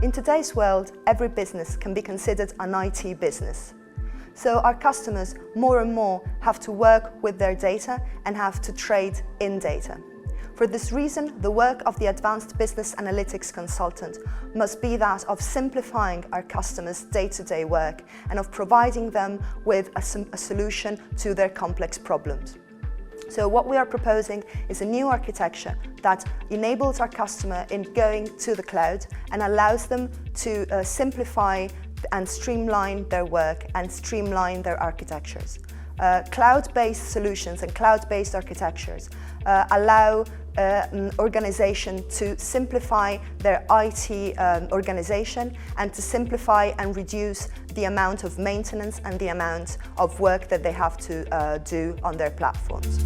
In today's world, every business can be considered an IT business. So our customers more and more have to work with their data and have to trade in data. For this reason, the work of the Advanced Business Analytics Consultant must be that of simplifying our customers' day-to-day work and of providing them with a solution to their complex problems. So what we are proposing is a new architecture that enables our customer in going to the cloud and allows them to simplify and streamline their work and streamline their architectures. Cloud-based solutions and cloud-based architectures allow an organization to simplify their IT organization and to simplify and reduce the amount of maintenance and the amount of work that they have to do on their platforms.